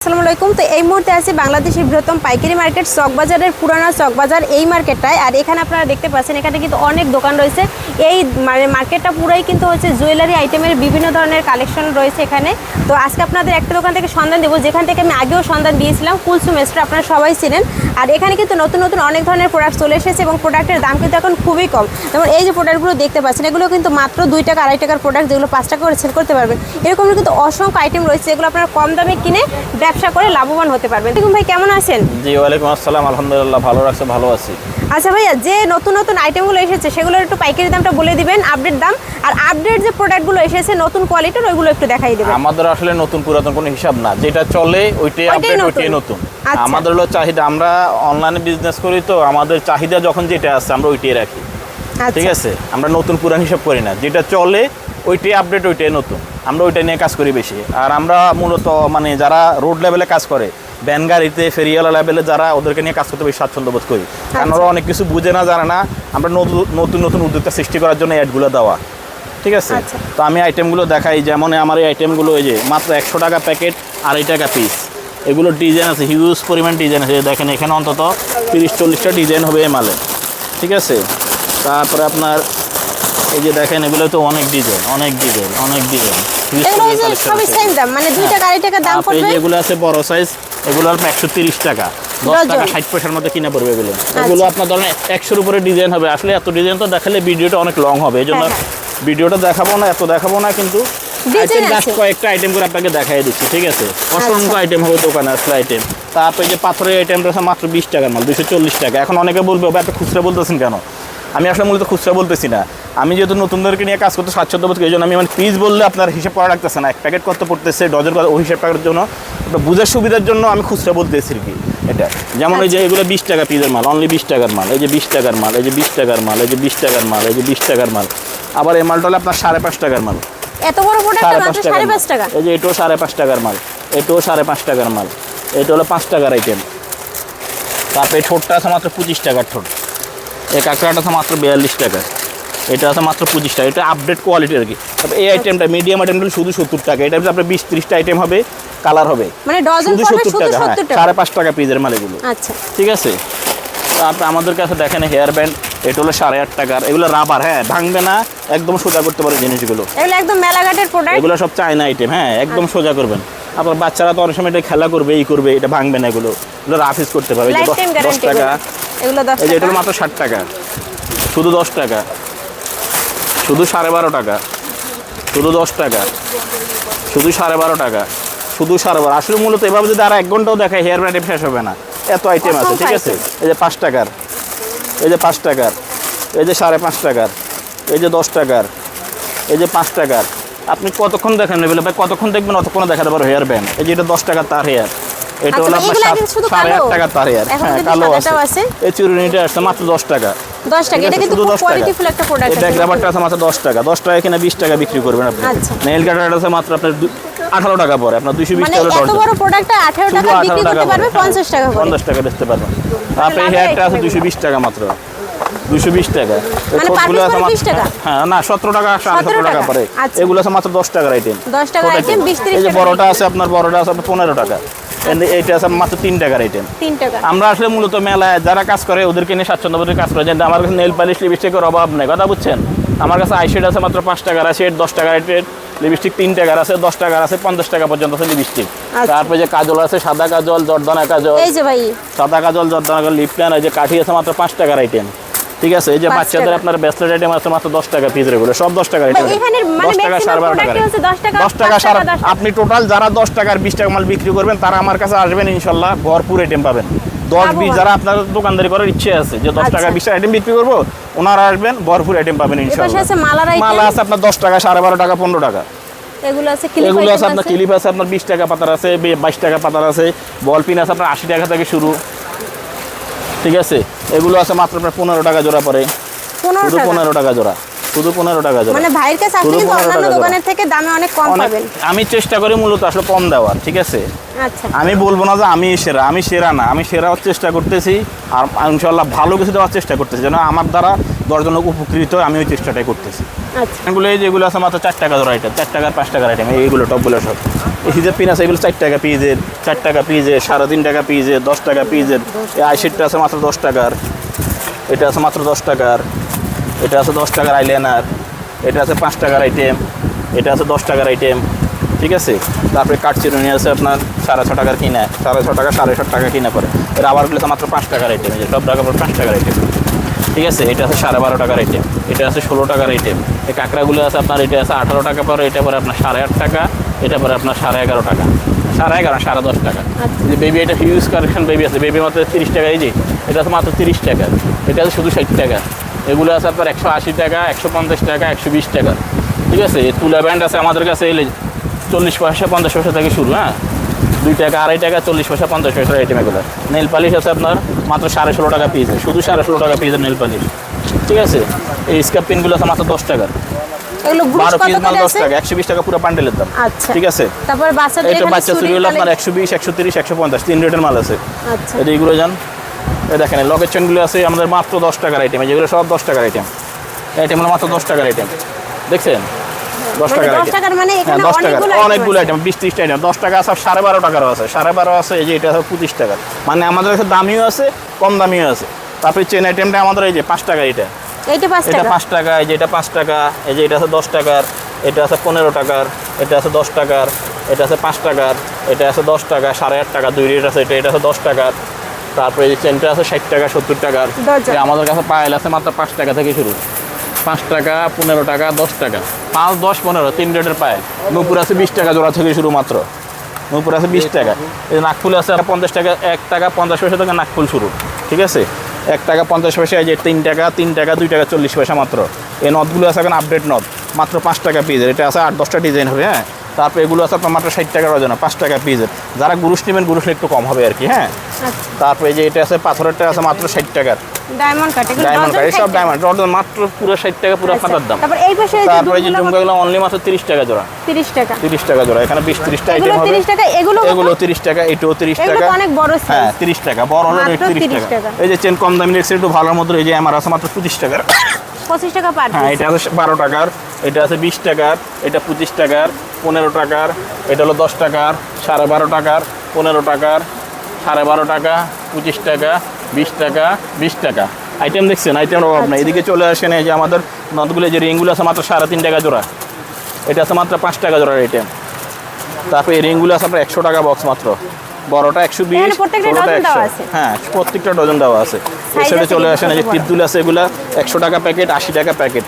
আসসালামু আলাইকুম। তো এই মুহূর্তে আছি বাংলাদেশের বৃহত্তম পাইকারি মার্কেট চকবাজারের পুরানা চকবাজার এই মার্কেটটায়। আর এখানে আপনারা দেখতে পাচ্ছেন এখানে কিন্তু অনেক দোকান রয়েছে। এই মার্কেটটা পুরাই কিন্তু হচ্ছে জুয়েলারি আইটেমের বিভিন্ন ধরনের কালেকশন রয়েছে এখানে। তো আজকে আপনাদের একটা দোকান থেকে সন্ধান দেবো, যেখান থেকে আমি আগেও সন্ধান দিয়েছিলাম, কুলসুম স্টোর, আপনারা সবাই চিনেন। আর এখানে কিন্তু নতুন নতুন অনেক ধরনের প্রোডাক্ট চলে এসেছে এবং প্রোডাক্টের দাম কিন্তু এখন খুবই কম। যেমন এই যে প্রোডাক্টগুলো দেখতে পাচ্ছেন, এগুলো কিন্তু মাত্র 2 টাকা 2.5 টাকার প্রোডাক্ট, যেগুলো 5 টাকা করে সেল করতে পারবেন। এরকম কিন্তু অসংখ্য আইটেম রয়েছে যেগুলো আপনারা কম দামে কিনে ব্যবসা করে লাভবান হতে পারবেন। দেখুন ভাই, কেমন আছেন? জি, ওয়ালাইকুম আসসালাম। আলহামদুলিল্লাহ, ভালো রাখছে, ভালো আছি। আচ্ছা ভাইয়া, যে নতুন নতুন আইটেমগুলো এসেছে সেগুলোর একটু পাইকারি দামটা বলে দিবেন, আপডেট দাম। আর আপডেট যে প্রোডাক্টগুলো এসেছে নতুন কোয়ালিটির, ওইগুলো একটু দেখাই দিবেন। আমাদের আসলে নতুন পুরাতন কোনো হিসাব না, যেটা চলে ওইটাই আপডেট, ওইটাই নতুন। আচ্ছা। আমাদের হলো চাহিদা, আমরা অনলাইনে বিজনেস করি, তো আমাদের চাহিদা যখন যেটা আছে আমরা ওইটাই রাখি। ঠিক আছে, আমরা নতুন পুরান হিসাব করি না, যেটা চলে ওইটাই আপডেট, ওইটাই নতুন। আমরা ওইটা নিয়ে কাজ করি বেশি। আর আমরা মূলত মানে যারা রোড লেভেলে কাজ করে, ভ্যান গাড়িতে, ফেরিওয়ালা লেভেলে যারা, ওদেরকে নিয়ে কাজ করতে বেশি স্বাচ্ছন্দ্য বোধ করি। কারণ ওরা অনেক কিছু বুঝে না, জানে না। আমরা নতুন নতুন উদ্যোক্তা সৃষ্টি করার জন্য অ্যাডগুলো দেওয়া। ঠিক আছে, তো আমি আইটেমগুলো দেখাই। যেমন আমার এই আইটেমগুলো, এই যে মাত্র 100 টাকা প্যাকেট, 2.5 টাকা পিস। এগুলো ডিজাইন আছে, হিউজ পরিমাণ ডিজাইন আছে। দেখেন এখানে অন্তত 30-40টা ডিজাইন হবে এই মালে। ঠিক আছে, তারপরে আপনার এই যে দেখেন, এগুলো তো অনেক ডিজাইন, অনেক ডিজাইন, অনেক ডিজাইন। সবই সেম দাম, মানে 2 টাকা 2.5 টাকা দাম পড়বে। এগুলো আছে বড় সাইজ, এগুলো আপনার 130 টাকা, 10 টাকা 60 পয়সার মধ্যে কিনা পড়বে এগুলো। এগুলো আপনার ধরেন 100-র উপরে ডিজাইন হবে। আসলে এত ডিজাইন তো দেখালে ভিডিওটা অনেক লং হবে, এই জন্য ভিডিওটা দেখাবো না, এত দেখাবো না। কিন্তু আইটেম জাস্ট কয়েকটা আইটেম করে আপনাকে দেখাই দিচ্ছি। ঠিক আছে, অসংখ্য আইটেম হবে দোকানে আসলে আইটেম। তারপরে যে পাথরের আইটেমটা আছে মাত্র 20 টাকার মাল, 240 টাকা। এখন অনেকে বলবে আপনি খুচরা বলতেছেন কেন? আমি আসলে মূলত খুচরা বলতেছি না, আমি যেহেতু নতুনদেরকে নিয়ে কাজ করতে স্বাচ্ছন্দ্য বোধ করি, এই জন্য আমি মানে পিস বললে আপনার হিসাব করা রাখতেছে না, এক প্যাকেট কত পড়তেছে, ডজন কত, ওই হিসাব করার জন্য, বুঝার সুবিধার জন্য আমি খুচরা বলতেছি আর কি। এটা যেমন এই যে এগুলো 20 টাকা পিসের মাল, অনলি 20 টাকার মাল। এই যে 20 টাকার মাল, এই যে 20 টাকার মাল, এই যে 20 টাকার মাল, এই যে 20 টাকার মাল। আবার এই মালটা হলো আপনার 5.5 টাকার মাল। এত বড় প্রোডাক্ট মাত্র 5.5 টাকা। এই যে এটাও 5.5 টাকার মাল, এটাও 5.5 টাকার মাল। এটা হলো 5 টাকার আইটেম। তারপরে ঠোঁটটা আছে মাত্র 25 টাকার ঠোঁট। এই কাঁকড়াটা আছে মাত্র 42 টাকা। এটা আছে মাত্র 25 টাকা। এটা আপডেট কোয়ালিটি আর কি। তবে এই আইটেমটা, মিডিয়াম আইটেমটা শুধু 70 টাকা। এটা আপনার 20-30টা আইটেম হবে, কালার হবে, মানে ডজন শুধু 70 টাকা। হ্যাঁ, 5.5 টাকা পিসের মাল এগুলো। আচ্ছা, ঠিক আছে। তারপর আমাদের কাছে দেখেন হেয়ার ব্যান্ড, এটা হলো 8.5 টাকার। এগুলো রাবার, হ্যাঁ, ভাঙবে না, একদম সোজা করতে পারে জিনিসগুলো। এগুলো একদম মেলাঘাটের প্রোডাক্ট। এগুলো সব চায়না আইটেম, হ্যাঁ, একদম সোজা করবেন। আপনার বাচ্চারা তো অনেক সময় এটা খেলা করবে, এই করবে, এটা ভাঙবে না। এগুলো রাফ ইউজ করতে পারবে। 10 টাকা। এগুলো 10 টাকা। এই যে এটা মাত্র 60 টাকা, শুধু 10 টাকা, শুধু 12.5 টাকা, শুধু 10 টাকা, শুধু 12.5 টাকা, শুধু 12.5। আসলে মূলত এভাবে যদি আর 1 ঘন্টাও দেখায়, হেয়ার ব্যান্ড শেষ হবে না, এত আইটেম আছে। ঠিক আছে, এই যে 5 টাকার, এই যে 5 টাকার, এই যে 5.5 টাকার, এই যে 10 টাকার, এই যে 5 টাকার। আপনি কতক্ষণ দেখেন নেবেন ভাই, কতক্ষণ দেখবেন অতক্ষণ দেখাতে পারো হেয়ার ব্যান্ড। এই যে এটা 10 টাকার তার হেয়ার, এটা হলো আপনার 8.5 টাকার তার হেয়ার। হ্যাঁ, কালো আছে। এই চুরুনিটা আসছে মাত্র 10 টাকা। 10 টাকা। এটা কিন্তু খুব কোয়ালিটিফুল একটা প্রোডাক্ট। এটা গ্রাবারটা আছে মাত্র 10 টাকা। 10 টাকা কিনা 20 টাকা বিক্রি করবেন আপনি। নেইল কাটারটা আছে মাত্র আপনার 18 টাকা পড়ে, আপনার 220 টাকা। এত বড় প্রোডাক্টটা 18 টাকা বিক্রি করতে পারবে, 50 টাকা করে, 50 টাকা বেচতে পারবেন। আপনি হেয়ারটা আছে 220 টাকা মাত্র, 220 টাকা। মানে ছোটগুলো আছে মাত্র 20 টাকা। হ্যাঁ, না 17 টাকা, 17 টাকা পড়ে। এগুলো আছে মাত্র 10 টাকার আইটেম। 10 টাকার আইটেম 20-30 টাকা। এই যে বড়টা আছে আপনার, বড়টা আছে আপনার 15 টাকা। এইটা আছে মাত্র 3 টাকার আইটেম। 3 টাকা। আমরা আসলে মূলত মেলায় যারা কাজ করে ওদেরকে নিয়ে স্বাচ্ছন্দ্যবোধে কাজ করে। যেন আমার কাছে নেল পালিশ, লিপস্টিকের অভাব নেই, কথা বুঝছেন। আমার কাছে আইশেড আছে মাত্র 5 টাকার, আছে 10 টাকার আইটেম। লিপস্টিক 3 টাকার আছে, 10 টাকার আছে, 50 টাকা পর্যন্ত আছে লিপস্টিক। তারপরে যে কাজল আছে, সাদা কাজল, জর্দানা কাজল, এই যে ভাই সাদা কাজল, জর্দানা কাজল, লিপ প্যান, এই যে কাঠি আছে মাত্র 5 টাকার আইটেম। ঠিক আছে, এই যে বাচ্চাদের আপনার ব্রেসলেট আইটেম আছে মাত্র 10 টাকা পিস। এগুলো সব 10 টাকার আইটেম। 10 টাকা, 12.5 টাকা, 10 টাকা। আপনি টোটাল যারা 10 টাকার 20 টাকা মাল বিক্রি করবেন, তারা আমার কাছে আসবেন, ইনশাল্লাহ ভরপুর আইটেম পাবেন। 10-20 যারা আপনার দোকানদারি করার ইচ্ছে আছে, যে 10 টাকা 20 টাকা আইটেম বিক্রি করবো, ওনারা আসবেন, ভরপুর আইটেম পাবেন ইনশাল্লাহ। মালা আছে আপনার 10 টাকা, 12.5 টাকা, 15 টাকা। এগুলো আছে আপনার ক্লিপ আছে আপনার 20 টাকা পাতার আছে, 22 টাকা পাতার আছে। বল পিন আছে আপনার 80 টাকা থেকে শুরু। ঠিক আছে, এগুলো আছে মাত্র আপনার 15 টাকা জোড়া পড়ে, শুধু 15 টাকা জোড়া। শুধু 15 টাকা জোড়া। মানে ভাইয়ের কাছে আসলে শুধু কিন্তু 15 অন্যান্য টাকা দোকানের থেকে দামে অনেক কম পাবেন। আমি চেষ্টা করি মূলত আসলে কম দেওয়ার, ঠিক আছে। আচ্ছা, আমি বলবো না যে আমি সেরা না, আমি সেরা হওয়ার চেষ্টা করতেছি আর ইনশাআল্লাহ ভালো কিছু দেওয়ার চেষ্টা করতেছি, যেন আমার দ্বারা 10 জন লোক উপকৃত হয়, আমি ওই চেষ্টাটাই করতেছি। আচ্ছা, এগুলো এই যেগুলো আছে মাত্র 4 টাকা জোড়া আইটেম, 4 টাকার 5 টাকার আইটেম, এইগুলো টপগুলো সব। এই হিজাব পিন আছে, এগুলো 4 টাকা পিসের, 4 টাকা পিসের, 3.5 টাকা পিসের, 10 টাকা পিসের। এই আইশেটটা আছে মাত্র 10 টাকার, এটা আছে মাত্র 10 টাকার, এটা আছে 10 টাকার আইলাইনার, এটা আছে 5 টাকার আইটেম, এটা আছে 10 টাকার আইটেম, ঠিক আছে। তারপরে কাঠচিরুনি আছে আপনার 6.5 টাকার কিনা, 6.5 টাকা 7.5 টাকা কিনা পরে। এর আবারগুলো আছে মাত্র 5 টাকার আইটেম, এই যে সব টাকা 5 টাকার আইটেম, ঠিক আছে। এটা আছে 12.5 টাকার আইটেম, এটা আছে 16 টাকার আইটেম। এই কাঁকড়াগুলো আছে আপনার, এটা আছে 18 টাকা পরে, এটা পরে আপনার 8.5 টাকা, এটা পরে আপনার 11.5 টাকা, 11.5 10.5 টাকা। যে বেবি, এটা হিউজ কালেকশন বেবি আছে, বেবি মাত্র 30 টাকা। এই যে এটা আছে মাত্র 30 টাকা, এটা আছে শুধু 60 টাকা। এগুলো আছে আপনার 180 টাকা, 150 টাকা, 120 টাকা, ঠিক আছে। এই তুলা ব্যান্ড আছে আমাদের কাছে, এলে 40 পয়সা 50 পয়সা থেকে শুরু, হ্যাঁ, 2 টাকা 2.5 টাকা, 40 পয়সা 50 পয়সার আইটেম এগুলো। নেল পালিশ আছে আপনার মাত্র 16.5 টাকা পিস, শুধু 16.5 টাকা পিসের নেল পালিশ, ঠিক আছে। এই স্কাপ পিনগুলো আছে মাত্র 10 টাকা, এগুলো ব্রুশ 12 কত পিস মাল করে 10 আছে? টাকা, 120 টাকা পুরো বান্ডেলের দাম, আচ্ছা, ঠিক আছে। তারপর বাচ্চাদের এটা এখানে বাচ্চা চুরি হলো আপনার 120, 130, 150, 3 রেটের মাল আছে। আচ্ছা, এটা এইগুলো যান, এই দেখেন লকেট চেনগুলো আছে আমাদের মাত্র 10 টাকার আইটেম, যেগুলো সব 10 টাকার আইটেম। আইটেমগুলো মাত্র 10 টাকার আইটেম, দেখছেন, 10 মানে টাকার 10 আইটেম। টাকার মানে হ্যাঁ, এখানে 10 টাকার অনেকগুলো আইটেম আইটেম, 20-30 আইটেম। 10 টাকা আছে, 12.5 টাকারও আছে, 12.5 আছে, এই যে এটা আছে 25 টাকা। মানে আমাদের কাছে দামিও আছে, কম দামিও আছে। তারপরে চেন আইটেমটা আমাদের এই যে 5 টাকা, এটা এইটা 5 এটা টাকা, 5 টাকা, এই যে এটা 5 টাকা, এই যে এটা আছে 10 টাকার, এটা আছে 15 টাকার, এটা আছে 10 টাকার, এটা আছে 5 টাকার, এটা আছে 10 টাকা, 8.5 টাকা, 2 রেট আছে, এটা আছে 10 টাকার। তারপরে এই চেনটা আছে 60 টাকা, 70 টাকার। ডজন। আমাদের কাছে পায়েল আছে মাত্র 5 টাকা থেকে শুরু, 5 টাকা, 15 টাকা, 10 টাকা, 5, 10, 15, 3 রেটের পায়েল। নূপুর আছে 20 টাকা জোড়া থেকে শুরু মাত্র, নূপুর আছে 20 টাকা। এই নাকফুল আছে 50 টাকা, 1 টাকা 50 পয়সা থেকে নাকফুল শুরু, ঠিক আছে। 1 টাকা 50 পয়সা, এই যে 3 টাকা, 3 টাকা, 2 টাকা 40 পয়সা মাত্র। এই নথগুলো আছে এখন আপডেট নথ, মাত্র 5 টাকা পিসের। এটা আছে 8-10টা ডিজাইন হবে, হ্যাঁ। তারপরে এগুলো আছে আপনার মাত্র 60 টাকা ডজন, 5 টাকা পিসের। যারা গুরুশ নেবেন, গুরুশে একটু কম হবে আর কি, হ্যাঁ। আচ্ছা, তারপরে এই যে এটা আছে পাথরেরটা আছে মাত্র 60 টাকার, ডায়মন্ড কাট, এগুলো ডায়মন্ড ডজন কাট, সব 60 ডায়মন্ড ডজন মাত্র পুরো 60 টাকা, পুরো আচ্ছা, পাতার দাম। তারপর এই পাশে তারপরে এই যে ঝুমকাগুলো অনলি মাত্র 30 টাকা জোড়া, 30 টাকা, 30 টাকা জোড়া। এখানে 20-30টা এগুলো আইটেম হবে। 30 টাকা, এগুলো এগুলো 30 টাকা, এটাও 30 এগুলো টাকা, তো অনেক বড় হ্যাঁ, সাইজ, 30 টাকা। বড় হলো রেট মাত্র 30 30 টাকা। টাকা। এই যে চেন কম দামি রেট একটু ভালোর মধ্যে, এই যে আমার আছে মাত্র 25 টাকার, 25 টাকা পার হ্যাঁ। পিস। এটা আছে 12 টাকার, এটা আছে 20 টাকার, এটা 25 টাকার, 15 টাকার, এটা হলো 10 টাকার, 12.5 টাকার, 15 টাকার, 12.5 টাকা, 25 টাকা, 20 টাকা, 20 টাকা। আইটেম দেখছেন, আইটেম অভাব নাই। এদিকে চলে আসেন, এই যে আমাদের নথগুলো, যে রিংগুলো আছে মাত্র 3.5 টাকা জোড়া, এটা আছে মাত্র 5 টাকা জোড়ার আইটেম। তারপরে এই রিংগুলো আছে আপনার 100 টাকা বক্স মাত্র, বড়টা 120, এখানে প্রত্যেকটা ছোটটা ডজন দেওয়া 100, আছে। হ্যাঁ, প্রত্যেকটা ডজন দেওয়া আছে। এর সাথে আছে চলে কিন্তু আসেন, এই যে ছোট বড়। টিপদুল আছে, এগুলা 100 টাকা প্যাকেট, 80 টাকা প্যাকেট।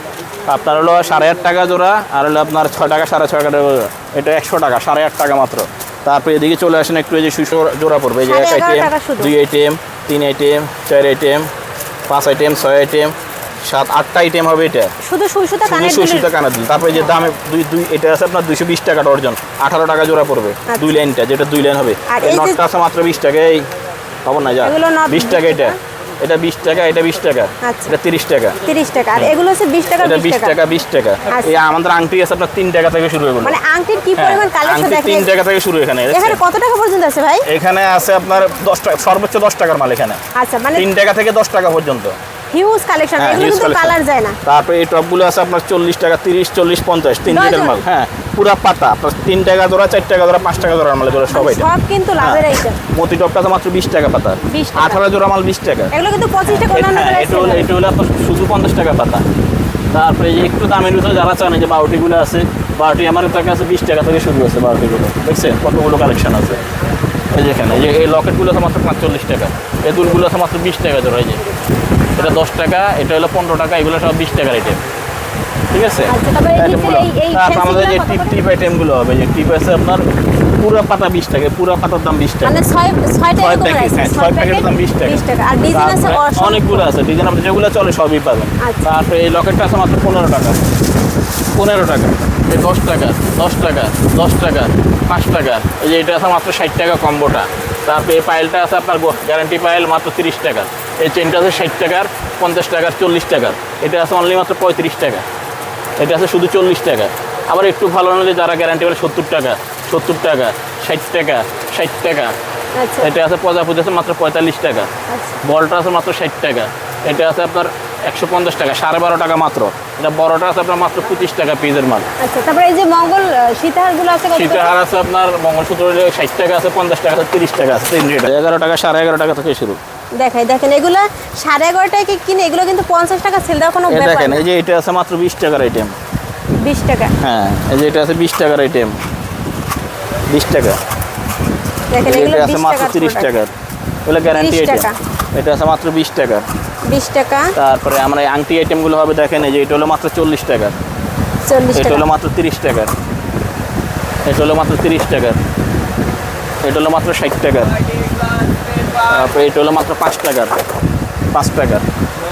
আপনার হলো 8.5 টাকা জোড়া, আর হলো আপনার 6 টাকা, 6.5 টাকা জোড়া। এটা 100 টাকা, 8.5 টাকা মাত্র। তারপরে এদিকে চলে আসেন একটু, এই যে সুইচ জোড়া পড়বে, এই যে 1 11.5 আইটেম, টাকা শুধু। 2 item, 3 item, 4 item, 5 item, 6 item, 7-8টা আইটেম হবে। এটা শুধু সুই সুতা শুধু কানের সুইচ সুতা কানের দুল। তারপরে এই যে দামে দুই এটা আছে আপনার 220 টাকা ডর্জন, 18 টাকা জোড়া পড়বে, 2 লাইনটা, যেটা 2 লাইন হবে। আর এই এই যে- নটটা আছে মাত্র 20 টাকা, এই খবর না যা, এগুলো নট 20 টাকা। এটা 20 টাকা, এটা 20 টাকা, আচ্ছা। এটা 30 টাকা, 30 টাকা, আর এগুলো হচ্ছে 20 টাকা, এটা 20 টাকা। 20 টাকা। আচ্ছা। এই আমাদের আংটি আছে আপনার 3 টাকা থেকে শুরু এগুলো, মানে আংটির কি হ্যাঁ, পরিমাণ কালেকশন আংটি দেখেন। 3 টাকা থেকে শুরু। এখানে এখানে কত টাকা পর্যন্ত আছে ভাই? এখানে আছে আপনার 10 টাকা, সর্বোচ্চ 10 টাকার মাল এখানে, আচ্ছা, মানে 3 টাকা থেকে 10 টাকা পর্যন্ত। হিউজ কালেকশন, হ্যাঁ, এগুলো huge কিন্তু collection। কালার যায় না। তারপরে এই টপগুলো আছে আপনার 40 টাকা, 30, 40, 50, 3 ডজন। রেটের মাল, হ্যাঁ, পুরা পাতা আপনার 3 টাকা জোড়া, 4 টাকা জোড়া, 5 টাকা জোড়ার মাল, এগুলো সব আইটেম। সব কিন্তু লাভের হ্যাঁ। আইটেম। মতি টপটা তো মাত্র 20 টাকা পাতা, 20 টাকা। 18 জোড়া মাল 20 টাকা। এগুলো কিন্তু 25 টাকা অন্যান্য হ্যাঁ, প্রাইস। এটা হলো আপনার শুধু 50 টাকা পাতা। তারপরে এই যে একটু দামের ভিতরে যারা চান, এই যে বাউটিগুলো আছে, বাউটি আমার কাছে 20 টাকা থেকে শুরু আছে। বাউটিগুলো দেখছেন কতগুলো কালেকশন আছে। এই যে এখানে এই লকেটগুলো আছে মাত্র 45 টাকা, এই দুলগুলো আছে মাত্র 20 টাকা জোড়া। এই যে এটা 10 টাকা, এটা হলো 15 টাকা, এগুলো সব 20 টাকার আইটেম, ঠিক আছে। আচ্ছা, তারপরে এই আইটেমগুলো এই তারপর আমাদের যে ফ্যান্সিগুলো কত টিপ করে? আইটেমগুলো হবে, যে টিপ আছে আপনার পুরো পাতা 20 টাকা, পুরো পাতার দাম 20 টাকা। মানে 6টা ছয় এরকম প্যাকেট, আছে, হ্যাঁ, 6 ছয় প্যাকেটের দাম 20 টাকা। 20 টাকা, আর ডিজাইন আছে তারপরে অসংখ্য। অনেকগুলো আছে ডিজাইন, আপনি যেগুলো চলে সবই পাবেন। আচ্ছা। তারপরে এই লকেটটা আছে মাত্র 15 টাকা, 15 টাকা। এই 10 টাকা, 10 টাকা, 10 টাকা, 5 টাকা। এই যে এটা আছে মাত্র 60 টাকা কম্বোটা। তারপরে এই পাইলটা আছে আপনার গ্যারান্টি পাইল, মাত্র 30 টাকার। এই চেনটা আছে 60 টাকার, 50 টাকার, 40 টাকার। এটা আছে অনলি মাত্র 35 টাকা। এটা আছে শুধু 40 টাকা। আবার একটু ভালো নিলে যারা গ্যারান্টি বলে 70 টাকা, 70 টাকা, 60 টাকা, 60 টাকা। আচ্ছা এটা আছে প্রজাপতি আছে মাত্র 45 টাকা। আচ্ছা বলটা আছে মাত্র 60 টাকা। এটা আছে আপনার 150 টাকা, 12.5 টাকা মাত্র। এটা বড়টা আছে আপনার মাত্র 25 টাকা পিসের মাল। আচ্ছা তারপরে এই যে মঙ্গল সীতাহারগুলো আছে কত করে? সীতাহার আছে আপনার মঙ্গলসূত্র 60 টাকা আছে, 50 টাকা আছে, 30 টাকা আছে, 3 রেট। 11 টাকা, 11.5 টাকা থেকে শুরু। দেখেন এগুলো 11.5 টাকা কিনে এগুলো কিন্তু 50 টাকা সেল দেওয়ার কোনো এই ব্যাপার দেখেন না। এই যে এটা আছে মাত্র 20 টাকার আইটেম। 20 টাকা। হ্যাঁ এই যে এটা আছে 20 টাকার আইটেম, 20 টাকা। দেখেন এগুলো এটা আছে 20 মাত্র টাকার 30 product। টাকার, এগুলো গ্যারান্টি 30 আইটেম। টাকা। এটা আছে মাত্র 20 টাকা। 20 টাকা। তারপরে আমরা এই আংটি আইটেমগুলো হবে দেখেন এই যে এটা হলো মাত্র 40 টাকা। 40 এটা টাকা। হলো মাত্র 30 টাকা। এটা হলো মাত্র 30 টাকা। এটা হলো মাত্র 60 টাকা। তারপরে এটা হলো মাত্র 5 টাকার, 5 টাকার।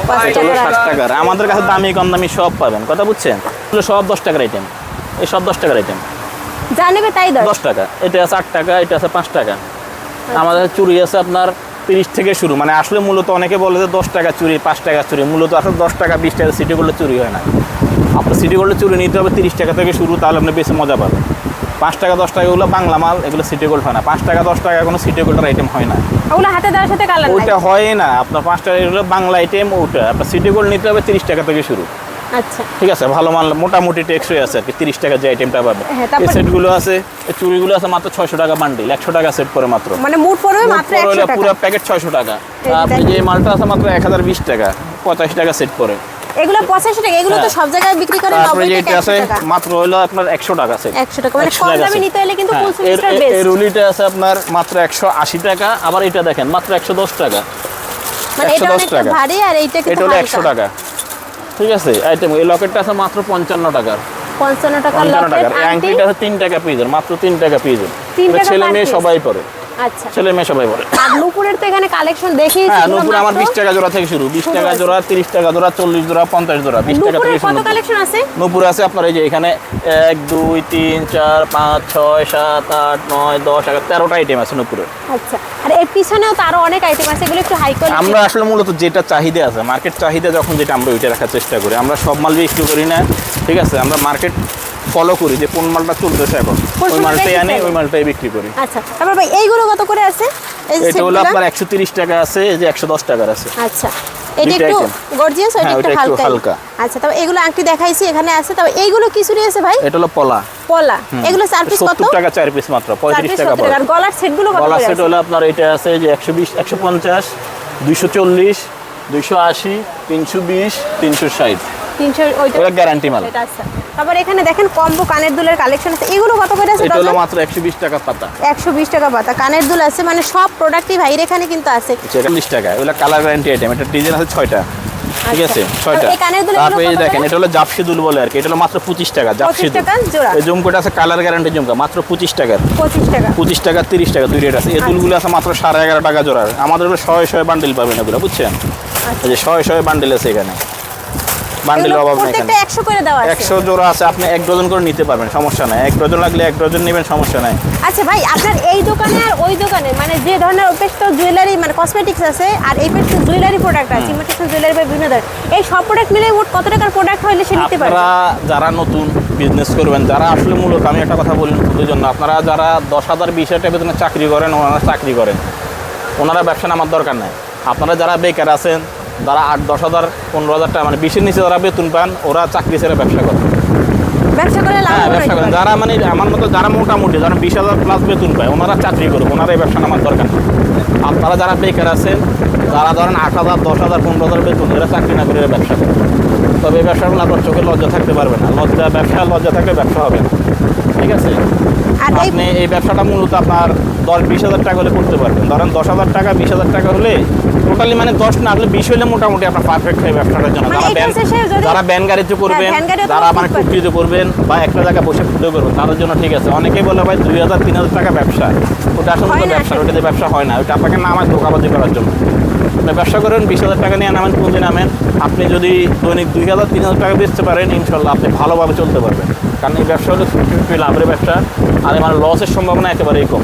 5 এটা হলো টাকার। 60 টাকার। আমাদের কাছে দামি কম দামি সব পাবেন, কথা বুঝছেন? এগুলো সব 10 টাকার আইটেম, এই সব 10 টাকার আইটেম। যা নেবে তাই 10 টাকা। এটা আছে 8 টাকা, এটা আছে 5 টাকা। আমাদের চুড়ি আছে আপনার 30 থেকে শুরু, মানে আসলে মূলত অনেকে বলে যে 10 টাকা চুড়ি, 5 টাকা চুড়ি, মূলত আসলে 10 টাকা 20 টাকা সিটি গোল্ডে চুরি হয় না। আপনার সিটি গোল্ডে চুরি নিতে হবে 30 টাকা থেকে শুরু, তাহলে আপনি বেশি মজা পাবেন। 5 টাকা 10 টাকা এগুলো বাংলা মাল, এগুলো সিটি গোল্ড হয় না। 5 টাকা 10 টাকা কোনো সিটি গোল্ডের আইটেম হয় না, ওগুলো হাতে দেওয়ার সাথে কালার নাই। ওইটা হয় না। আপনার 5 টাকা এগুলো বাংলা আইটেম, ওটা আপনার সিটি গোল্ড নিতে হবে 30 টাকা থেকে শুরু। আচ্ছা ঠিক আছে, ভালো মাল মোটামুটি টেকসই আছে আর কি। 30 টাকা যে আইটেমটা পাবে। হ্যাঁ, এই তারপর- সেটগুলো আছে, এই চুড়িগুলো আছে মাত্র 600 টাকা বান্ডিল, 100 টাকা সেট করে মাত্র। মানে মুড পড়বে মাত্র 100 টাকা। পুরো প্যাকেট 600 টাকা। এই আপনি দেখেন। যে মালটা আছে মাত্র 1020 টাকা, 85 টাকা সেট করে। এগুলো 85 টাকা, এগুলো তো হ্যাঁ। সব জায়গায় বিক্রি করে তারপরে 90 যে টাকা এটা আছে 100 টাকা। মাত্র হলো আপনার 100 টাকা সেট। 100 টাকা মানে 100 কম টাকা দামে set। নিতে হলে কিন্তু হ্যাঁ, ফুল সুইচটার এই বেস্ট। রুলিটা আছে আপনার মাত্র 180 টাকা। আবার এটা দেখেন মাত্র 110 টাকা। মানে এটা 110 অনেকটা টাকা। ভারী আর এইটা এটা কিন্তু হলো হালকা। 100 টাকা। ঠিক আছে, আইটেম এই লকেটটা আছে মাত্র 55 টাকার। 55 টাকা 55 লকেট টাকার। এই আংটি। আংটিটা আছে 3 টাকা পিসের, মাত্র 3 টাকা পিসের। 3 টাকা ছেলে per মেয়ে piece। সবাই পরে, আচ্ছা ছেলে মেয়ে সবাই পরে। আর নূপুরের তো এখানে কালেকশন দেখি হ্যাঁ, নূপুর আমার 20 টাকা জোড়া থেকে শুরু। 20 টাকা জোড়া, 30 টাকা জোড়া, 40 জোড়া, 50 জোড়া, 20 টাকা নূপুরের থেকে শুরু। কত কালেকশন আছে? নূপুর আছে আপনার এই যে এখানে 1 2 3 4 5 6 7 8 9 10 11 13টা আইটেম আছে নূপুরে। আচ্ছা আর এর পিছনেও তো আরো অনেক আইটেম আছে, এগুলো একটু হাই কোয়ালিটি। আমরা আসলে মূলত যেটা চাহিদা আছে, মার্কেট চাহিদা যখন যেটা আমরা ওইটা রাখার চেষ্টা করি। আমরা সব মাল বিক্রি করি না, ঠিক আছে? আমরা মার্কেট ফলো করি যে কোন মালটা চলতেছে এখন, কোন ওই মালটাই সময়টা আনি, চলে। ওই মালটাই বিক্রি করি। আচ্ছা তারপর ভাই এইগুলো কত করে আছে? এই যে এটা হলো সেটগুলো? আপনার 130 টাকা আছে, এই যে 110 টাকার আছে। আচ্ছা এটা দুইটা একটু item। গর্জিয়াস, ওইটা হ্যাঁ, একটু ওইটা একটু হালকা। হালকা। আচ্ছা তবে এগুলো আংটি দেখাইছি এখানে আছে, তবে এইগুলো কি চুরি আছে ভাই? এটা হলো পলা, পলা। এগুলো 4 পিস কত? 70 টাকা 4 পিস মাত্র, 35 টাকা 70 পড়ে। আর গলার সেটগুলো কত গলা করে সেট আছে? হলো আপনার এটা আছে যে 120 150 240 280 320 360। 300 ওইটা ওটা গ্যারান্টি মাল। এটা আছে। তারপর এখানে দেখেন কম্বো কানের দুলের কালেকশন আছে, এগুলো কত করে আছে? এটা হলো ডজন? মাত্র 120 টাকা পাতা। 120 টাকা পাতা কানের দুল আছে, মানে সব প্রোডাক্টই ভাইয়ের এখানে কিন্তু আছে। 40 টাকা। ওগুলো কালার গ্যারান্টি আইটেম। এটা ডিজাইন আছে 6টা। ঠিক আছে, আচ্ছা। 6টা। আর এই কানের দুলগুলো তারপরে এই কত দেখেন করে? এটা হলো জাপসি দুল বলে আর কি। এটা হলো মাত্র 25 টাকা জাপসি 25 দুল। টাকা জোড়া। এই জুমকোটা আছে কালার গ্যারান্টি জুমকা, মাত্র 25 টাকার। 25 টাকা। 25 টাকা 30 টাকা দুই রেট আছে। এই দুলগুলো আছে মাত্র 11.5 টাকা জোড়া। আমাদের 100 বান্ডিল পাবেন এগুলো, বুঝছেন? এই যে 100 বান্ডিল আছে এখানে, বান্ডিল এগুলো অভাব নাই প্রত্যেকটা এখানে। 100 করে দেওয়া আছে। 100 জোড়া আছে, আপনি 1 ডজন করে নিতে পারবেন, সমস্যা নাই। 1 ডজন লাগলে 1 ডজন নেবেন, সমস্যা নাই। আচ্ছা ভাই আপনার এই দোকানে আর ওই দোকানে মানে যে ধরনের ওই পাশে তো জুয়েলারি মানে কসমেটিক্স আছে আর এই পাশে জুয়েলারি প্রোডাক্ট আছে, ইমিটেশন জুয়েলারি বা বিভিন্ন ধরনের, এই সব প্রোডাক্ট মিলে মোট কত টাকার প্রোডাক্ট হলে সে নিতে পারবে? আপনারা যারা নতুন বিজনেস করবেন, যারা আসলে মূলত আমি একটা কথা বলি নতুনদের জন্য, আপনারা যারা 10,000 20,000 বেতনে চাকরি করেন, ওনারা চাকরি করেন, ওনারা ব্যবসা নামার দরকার নাই। আপনারা যারা বেকার আছেন, যারা 8-10,000 15,000 টাকা মানে 20-এর নিচে যারা বেতন পান, ওরা চাকরি ছেড়ে ব্যবসা করেন। ব্যবসা করে লাভ হ্যাঁ, ব্যবসা করেন। যারা মানে আমার মতো যারা মোটামুটি যারা 20,000 প্লাস বেতন পায়, ওনারা চাকরি করুক, ওনারা এই ব্যবসা নামার দরকার নেই। আপনারা যারা বেকার আছেন, যারা ধরেন 8,000 10,000 15,000 বেতন, এরা চাকরি না করে এরা ব্যবসা করে। তবে এই ব্যবসাগুলো আপনার চোখে লজ্জা থাকতে পারবে না। লজ্জা থাকলে ব্যবসা হবে না, ঠিক আছে? আর এই আপনি এই ব্যবসাটা মূলত আপনার 10-20,000 টাকা হলে করতে পারবেন। ধরেন 10,000 টাকা 20,000 টাকা হলে টোটালি মানে 10 না হলে 20 হলে মোটামুটি আপনার পারফেক্ট হয় ব্যবসাটার জন্য। মানে এই process-এ যদি- যারা ব্যান গাড়িতে করবেন, ভ্যান গাড়িও তো যারা করতে মানে পারবে। টুকরিতে করবেন বা একটা জায়গায় বসে ফুটে করবেন, তাদের জন্য ঠিক আছে। অনেকেই বলে ভাই 2,000-3,000 টাকা ব্যবসা, ওটা আসলে হয় না ব্যবসা, আসলে। ওটাতে ব্যবসা হয় না। ওটা আপনাকে নামায় ধোকাবাজি করার জন্য। আপনি ব্যবসা করেন 20,000 টাকা নিয়ে নামেন, পুঁজি নামেন। আপনি যদি দৈনিক 2,000-3,000 টাকা বেচতে পারেন, ইনশাল্লাহ আপনি ভালোভাবে চলতে পারবেন। কারণ এই ব্যবসা হলো 50-50 লাভের ব্যবসা, আর মানে লসের সম্ভাবনা একেবারেই কম।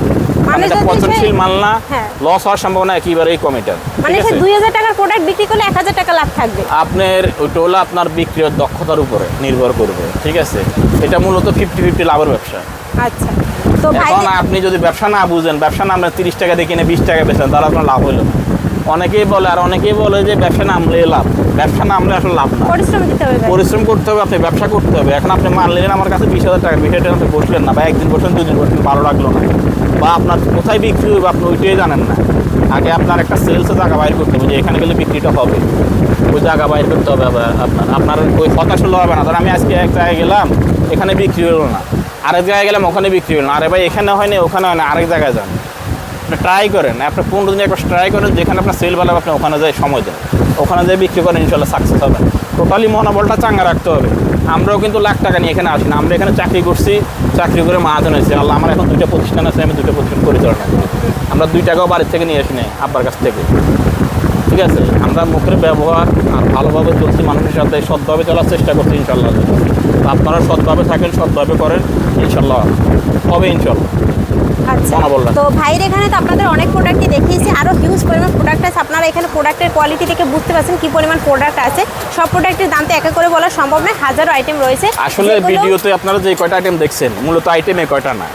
কারণ মানে এটা যদি পচনশীল সে- মাল না, হ্যাঁ। লস হওয়ার সম্ভাবনা একেবারেই কম এটা। মানে ঠিক সে আছে? 2000 টাকার প্রোডাক্ট বিক্রি করলে 1000 টাকা লাভ থাকবে। আপনার ওইটা হলো আপনার বিক্রির দক্ষতার উপরে নির্ভর করবে, ঠিক আছে? এটা মূলত 50-50 লাভের ব্যবসা। আচ্ছা, তো ভাই এখন আপনি যদি ব্যবসা না বুঝেন, ব্যবসা না আপনার 30 টাকা দিয়ে কিনে 20 টাকা বেচেন, তাহলে আপনার লাভ হলো না। অনেকেই বলে, আর অনেকেই বলে যে ব্যবসা নামলে লাভ, ব্যবসা নামলে আসলে লাভ না। পরিশ্রম দিতে হবে ভাই। পরিশ্রম করতে হবে, আপনি ব্যবসা করতে হবে। এখন আপনি মাল নিলেন আমার কাছে 20,000 টাকা, 20,000 টাকা আপনি বসলেন না, বা একদিন বসলেন, 2 দিন বসলেন, ভালো লাগলো না, বা আপনার কোথায় বিক্রি হবে আপনি ওইটাই জানেন না। আগে আপনার একটা সেলসের জায়গা বাইর করতে হবে যে এখানে গেলে বিক্রিটা হবে, ওই জায়গা বাইর করতে হবে। আবার আপনার ওই হতাশ হলে হবে না। ধর আমি আজকে এক জায়গায় গেলাম, এখানে বিক্রি হলো না, আরেক জায়গায় গেলাম, ওখানে বিক্রি হলো না, আরে ভাই এখানে হয়নি, ওখানে হয় না, আরেক জায়গায় যান। আপনি ট্রাই করেন, আপনি 15 দিন একবার ট্রাই করেন, যেখানে আপনার সেল ভালো আপনি ওখানে যাই সময় দেন, ওখানে যাই বিক্রি করেন, ইনশাল্লাহ সাকসেস হবে। টোটালি মনোবলটা চাঙ্গা রাখতে হবে। আমরাও কিন্তু লাখ টাকা নিয়ে এখানে আসি না, আমরা এখানে চাকরি করছি, চাকরি করে মাহাজন হয়েছি। আল্লাহ, আমার এখন 2টা প্রতিষ্ঠান আছে, আমি 2টা প্রতিষ্ঠান পরিচালনা করি। আমরা 2 টাকাও বাড়ির থেকে নিয়ে আসি না, আব্বার কাছ থেকে। ঠিক আছে, আমরা মুখের ব্যবহার আর ভালোভাবে চলছি, মানুষের সাথে সৎভাবে চলার চেষ্টা করছি ইনশাল্লাহ। আপনারা সৎভাবে থাকেন, সৎভাবে করেন, ইনশাল্লাহ হবে, ইনশাল্লাহ। আচ্ছা, মনোবল রাখেন। তো ভাইয়ের এখানে তো আপনাদের অনেক প্রোডাক্টই দেখিয়েছি, আরও হিউজ পরিমাণ প্রোডাক্ট আছে। আপনারা এখানে প্রোডাক্টের কোয়ালিটি থেকে বুঝতে পারছেন কি পরিমাণ প্রোডাক্ট আছে। সব প্রোডাক্টের দাম তো একা করে বলা সম্ভব নয়, হাজারো আইটেম রয়েছে। আসলে যেগুলো- ভিডিওতে আপনারা যে কয়টা আইটেম দেখছেন, মূলত আইটেম এই কয়টা না।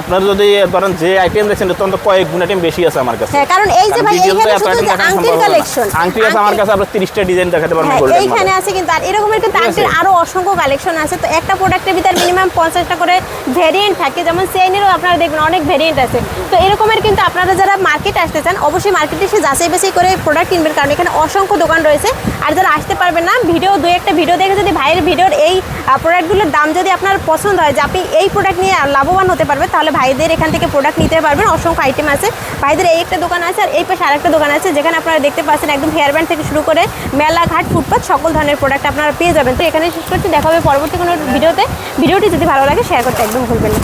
আপনারা যদি ধরেন যে আইটেম দেখছেন, তখন তো কয়েক গুণ আইটেম বেশি আছে আমার কাছে। হ্যাঁ, কারণ এই যে ভাই ভিডিওতে এইখানে এত শুধু item যে দেখানো আংটির সম্ভব না। কালেকশন, আংটি আছে আমার কাছে, আপনার 30টা ডিজাইন দেখাতে পারবেন হ্যাঁ, গোল্ডেন এইখানে আছে কিন্তু, আর এরকমের কিন্তু ঠিক আছে। আংটির আরো অসংখ্য কালেকশন আছে। তো একটা প্রোডাক্টের ভিতর মিনিমাম 50টা করে ভেরিয়েন্ট থাকে, যেমন চেইনেরও আপনারা দেখবেন অনেক ভেরিয়েন্ট আছে। তো এরকমের কিন্তু আপনারা যারা মার্কেটে আসতে চান, অবশ্যই মার্কেটে এসে যাচাই বাছাই করে প্রোডাক্ট কিনবেন, কারণ এখানে অসংখ্য দোকান রয়েছে। আর যারা আসতে পারবেন না, ভিডিও 2-1টা ভিডিও দেখে যদি ভাইয়ের ভিডিওর এই প্রোডাক্টগুলোর দাম যদি আপনার পছন্দ হয়, যে আপনি এই প্রোডাক্ট নিয়ে লাভবান হতে পারবেন, তাহলে ভাইদের এখান থেকে প্রোডাক্ট নিতে পারবেন। অসংখ্য আইটেম আছে ভাইদের। এই একটা দোকান আছে, আর এই পাশে আরেকটা দোকান আছে, যেখানে আপনারা দেখতে পাচ্ছেন একদম হেয়ার ব্যান্ড থেকে শুরু করে মেলাঘাট, ফুটপাথ, সকল ধরনের প্রোডাক্ট আপনারা পেয়ে যাবেন। তো এখানে শেষ করছি, দেখা হবে পরবর্তী কোনো ভিডিওতে। ভিডিওটি যদি ভালো লাগে শেয়ার করতে একদম ভুলবেন না।